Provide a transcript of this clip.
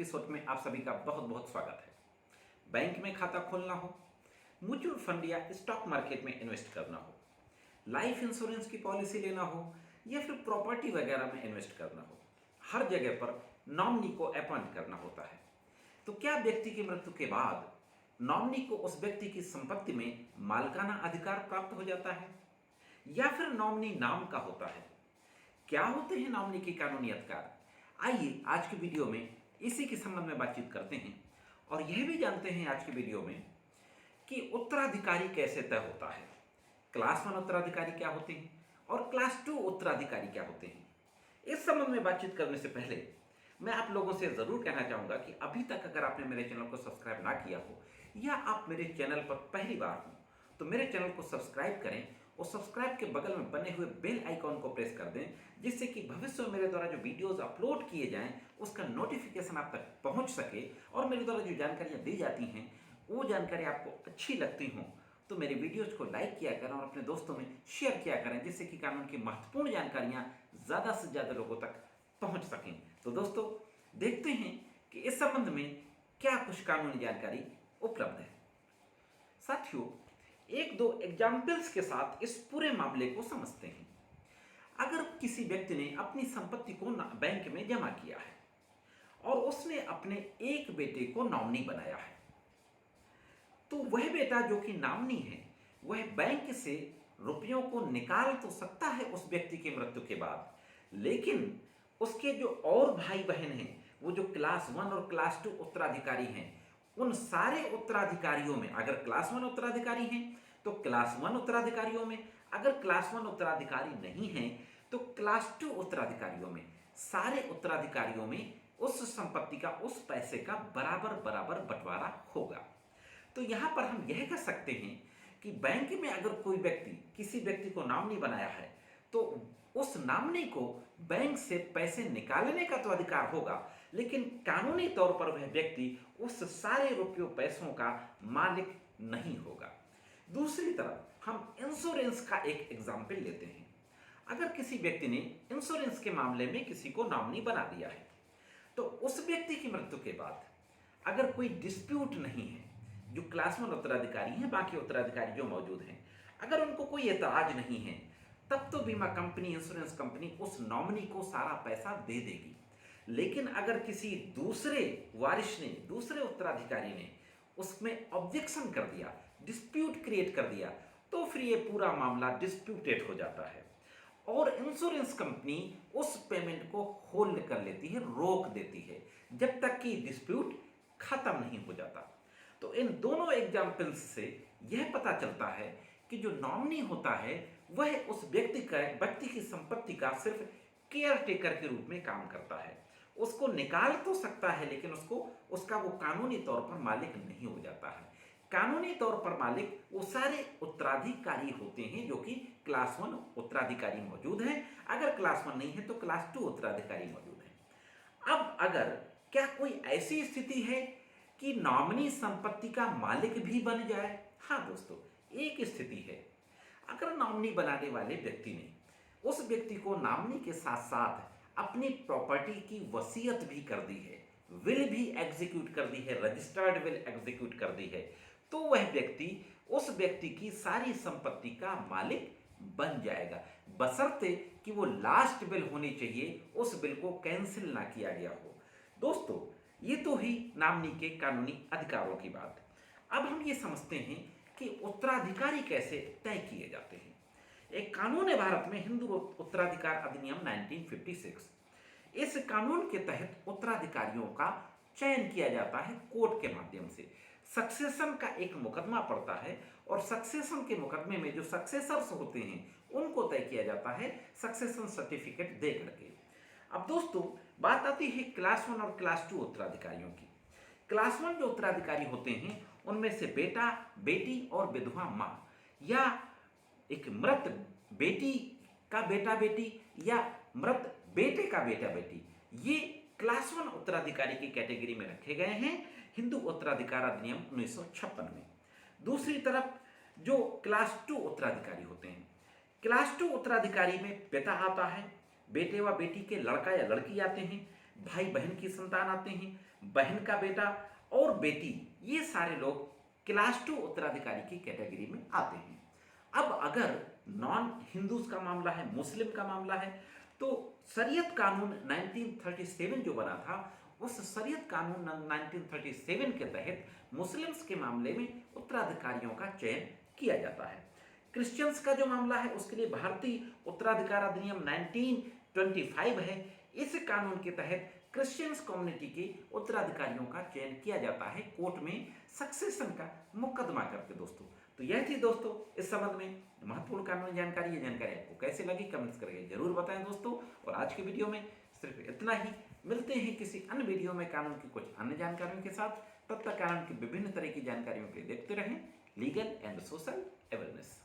Episode में आप सभी का बहुत बहुत स्वागत है। बैंक में खाता खोलना हो, म्यूचुअल फंड या स्टॉक मार्केट में इन्वेस्ट करना हो, लाइफ इंश्योरेंस की पॉलिसी लेना हो या फिर प्रॉपर्टी वगैरह में इन्वेस्ट करना हो, हर जगह पर नॉमिनी को अपॉइंट करना होता है। तो क्या व्यक्ति की मृत्यु के बाद नॉमिनी को उस व्यक्ति की संपत्ति में मालिकाना अधिकार प्राप्त हो जाता है या फिर नॉमिनी नाम का होता है? क्या होते हैं नॉमिनी के कानूनी अधिकार? आइए आज की वीडियो में इसी के संबंध में बातचीत करते हैं और यह भी जानते हैं आज की वीडियो में कि उत्तराधिकारी कैसे तय होता है, क्लास 1 उत्तराधिकारी क्या होते हैं और क्लास 2 उत्तराधिकारी क्या होते हैं। इस संबंध में बातचीत करने से पहले मैं आप लोगों से ज़रूर कहना चाहूँगा कि अभी तक अगर आपने मेरे चैनल को सब्सक्राइब ना किया हो या आप मेरे चैनल पर पहली बार हो तो मेरे चैनल को सब्सक्राइब करें और सब्सक्राइब के बगल में बने हुए बेल आइकॉन को प्रेस कर दें, जिससे कि भविष्य में मेरे द्वारा जो वीडियोस अपलोड किए जाएं उसका नोटिफिकेशन आप तक पहुंच सके और मेरे द्वारा जो जानकारियां दी जाती हैं वो जानकारी आपको अच्छी लगती हों तो मेरे वीडियोज़ को लाइक किया करें और अपने दोस्तों में शेयर किया करें, जिससे कि कानून की महत्वपूर्ण जानकारियाँ ज़्यादा से ज़्यादा लोगों तक पहुँच सकें। तो दोस्तों देखते हैं कि इस संबंध में क्या कुछ कानूनी जानकारी उपलब्ध है। साथियों, एक दो एग्जाम्पल्स के साथ इस पूरे मामले को समझते हैं। अगर किसी व्यक्ति ने अपनी संपत्ति को बैंक में जमा किया है और उसने अपने एक बेटे को नॉमिनी बनाया है, तो वह बेटा जो कि नॉमिनी है वह बैंक से रुपयों को निकाल तो सकता है उस व्यक्ति की मृत्यु के बाद, लेकिन उसके जो और भाई बहन हैं, वो जो क्लास 1 और क्लास 2 उत्तराधिकारी हैं, उन सारे उत्तराधिकारियों में अगर क्लास 1 उत्तराधिकारी हैं तो क्लास 1 उत्तराधिकारियों में, अगर क्लास 1 उत्तराधिकारी नहीं हैं तो क्लास 2 उत्तराधिकारियों में, सारे उत्तराधिकारियों में उस संपत्ति का, उस पैसे का बराबर बराबर बंटवारा होगा। तो यहाँ पर हम यह कह सकते हैं कि बैंक में अगर कोई व्यक्ति किसी व्यक्ति को नॉमिनी बनाया है तो उस नॉमिनी को बैंक से पैसे निकालने का तो अधिकार होगा, लेकिन कानूनी तौर पर वह व्यक्ति उस सारे रुपयों पैसों का मालिक नहीं होगा। दूसरी तरफ हम इंश्योरेंस का एक एग्जाम्पल लेते हैं। अगर किसी व्यक्ति ने इंश्योरेंस के मामले में किसी को नॉमिनी बना दिया है तो उस व्यक्ति की मृत्यु के बाद अगर कोई डिस्प्यूट नहीं है, जो क्लास 1 उत्तराधिकारी हैं, बाकी उत्तराधिकारी जो मौजूद हैं, अगर उनको कोई एतराज नहीं है, तब तो बीमा कंपनी, इंश्योरेंस कंपनी उस नॉमिनी को सारा पैसा दे देगी। लेकिन अगर किसी दूसरे वारिश ने, दूसरे उत्तराधिकारी ने उसमें ऑब्जेक्शन कर दिया, डिस्प्यूट क्रिएट कर दिया, तो फिर ये पूरा मामला डिस्प्यूटेड हो जाता है और इंश्योरेंस कंपनी उस पेमेंट को होल्ड कर लेती है, रोक देती है, जब तक कि डिस्प्यूट खत्म नहीं हो जाता। तो इन दोनों एग्जाम्पल्स से यह पता चलता है कि जो नॉमिनी होता है वह उस व्यक्ति की संपत्ति का सिर्फ केयर टेकर के रूप में काम करता है। उसको निकाल तो सकता है, लेकिन उसका वो कानूनी तौर पर मालिक नहीं हो जाता है। कानूनी तौर पर मालिक वो सारे उत्तराधिकारी होते हैं जो कि क्लास 1 उत्तराधिकारी मौजूद हैं। अगर क्लास 1 नहीं है तो क्लास 2 उत्तराधिकारी मौजूद हैं। अब अगर क्या कोई ऐसी स्थिति है कि नॉमिनी संपत्ति का मालिक भी बन जाए? हाँ दोस्तों, एक स्थिति है। अगर नॉमिनी बनाने वाले व्यक्ति ने उस व्यक्ति को नॉमिनी के साथ साथ अपनी प्रॉपर्टी की वसीयत भी कर दी है, विल भी एग्जीक्यूट कर दी है, रजिस्टर्ड विल एग्जीक्यूट कर दी है, तो वह व्यक्ति उस व्यक्ति की सारी संपत्ति का मालिक बन जाएगा, बशर्ते कि वो लास्ट विल होनी चाहिए, उस विल को कैंसिल ना किया गया हो। दोस्तों, ये तो ही नॉमिनी के कानूनी अधिकारों की बात। अब हम ये समझते हैं कि उत्तराधिकारी कैसे तय किए जाते हैं। एक कानून है भारत में, हिंदू उत्तराधिकार अधिनियम 1956। इस कानून के तहत उत्तराधिकारियों का चयन किया जाता है कोर्ट के माध्यम से। सक्सेशन का एक मुकदमा पड़ता है और सक्सेशन के मुकदमे में जो सक्सेसर्स होते हैं उनको तय किया जाता है सक्सेशन सर्टिफिकेट दे करके। अब दोस्तों बात आती है क्लास 1 और क्लास 2 उत्तराधिकारियों की। क्लास 1 जो उत्तराधिकारी होते हैं उनमें से बेटा, बेटी और विधवा माँ या एक मृत बेटी का बेटा बेटी या मृत बेटे का बेटा बेटी, ये क्लास 1 उत्तराधिकारी की कैटेगरी में रखे गए हैं हिंदू उत्तराधिकार अधिनियम 1956 में। दूसरी तरफ जो क्लास 2 उत्तराधिकारी होते हैं, क्लास 2 उत्तराधिकारी में पिता आता है, बेटे व बेटी के लड़का या लड़की आते हैं, भाई बहन की संतान आते हैं, बहन का बेटा और बेटी, ये सारे लोग क्लास 2 उत्तराधिकारी की कैटेगरी में आते हैं। अब अगर नॉन हिंदूज का मामला है, मुस्लिम का मामला है, तो शरीयत कानून 1937 जो बना था, उस शरीयत कानून 1937 के तहत मुस्लिम्स के मामले में उत्तराधिकारियों का चयन किया जाता है। क्रिश्चियंस का जो मामला है उसके लिए भारतीय उत्तराधिकार अधिनियम 1925 है। इस कानून के तहत क्रिश्चियंस कम्युनिटी के उत्तराधिकारियों का चयन किया जाता है कोर्ट में सक्सेशन का मुकदमा करके। दोस्तों, तो यह थी दोस्तों इस संबंध में महत्वपूर्ण कानूनी जानकारी। ये जानकारी आपको कैसे लगी कमेंट्स करके जरूर बताएं दोस्तों। और आज के वीडियो में सिर्फ इतना ही। मिलते हैं किसी अन्य वीडियो में कानून की कुछ अन्य जानकारियों के साथ। तब तक कानून की विभिन्न तरह की जानकारियों के लिए देखते रहें लीगल एंड सोशल अवेयरनेस।